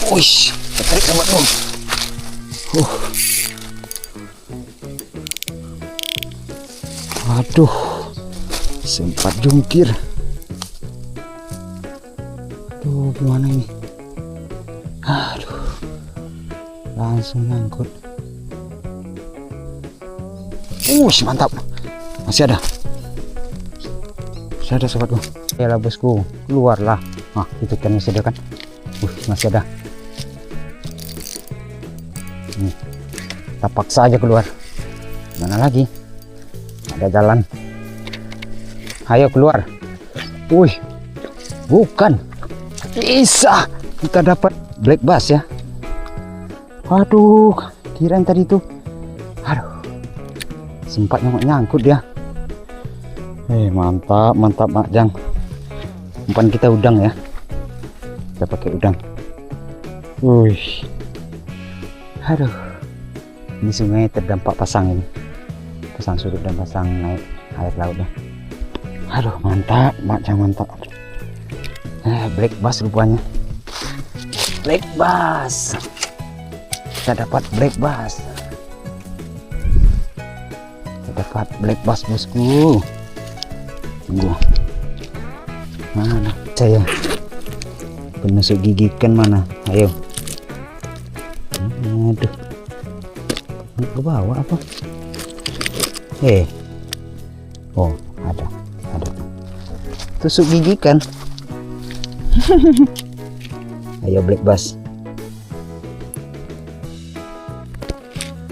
Wih, tarik sobat bro. Aduh, sempat jungkir. Aduh, gimana ini? Aduh, langsung nyangkut. Mantap. Masih ada. Masih ada sobatku. Yalah bosku, keluarlah. Nah, itu kan masih ada kan? Masih ada. Kita paksa aja keluar. Mana lagi? Ada jalan. Ayo keluar. Bukan. Bisa. Kita dapat black bass ya. Aduh, kirain tadi itu. Aduh. Sempat nyangkut dia. Mantap Mak Jang. Umpan kita udang ya. Kita pakai udang. Aduh. Ini sungai terdampak pasang ini. Pasang surut dan pasang naik air lautnya. Aduh, mantap Mak Jang, mantap. Black bass rupanya. Black bass. Kita dapat black bass. Dapat black bass bosku. Tunggu, mana saya penusuk gigi ikan mana? Ayo. Aduh, ke bawah apa? Oh, ada tusuk gigi ikan. Ayo black bass.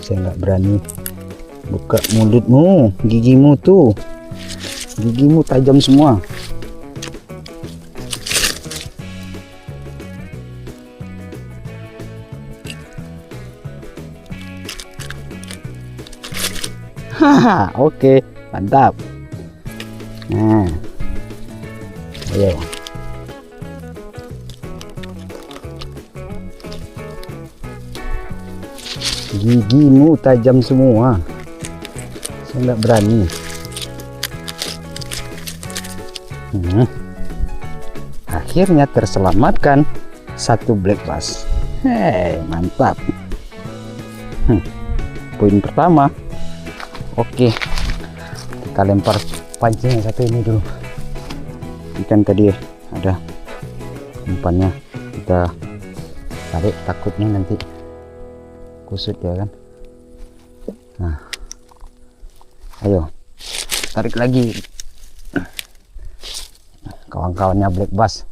Saya nggak berani buka mulutmu, gigimu tuh. Gigimu tajam semua. Haha, oke, mantap. Nah, ayo. Gigimu tajam semua. Saya nggak berani. Akhirnya terselamatkan satu black bass. Mantap. Poin pertama. Oke, kita lempar pancing yang satu ini dulu. Ikan tadi ada umpannya, kita tarik, takutnya nanti kusut ya kan. Nah, ayo tarik lagi. Kawan-kawannya black bass.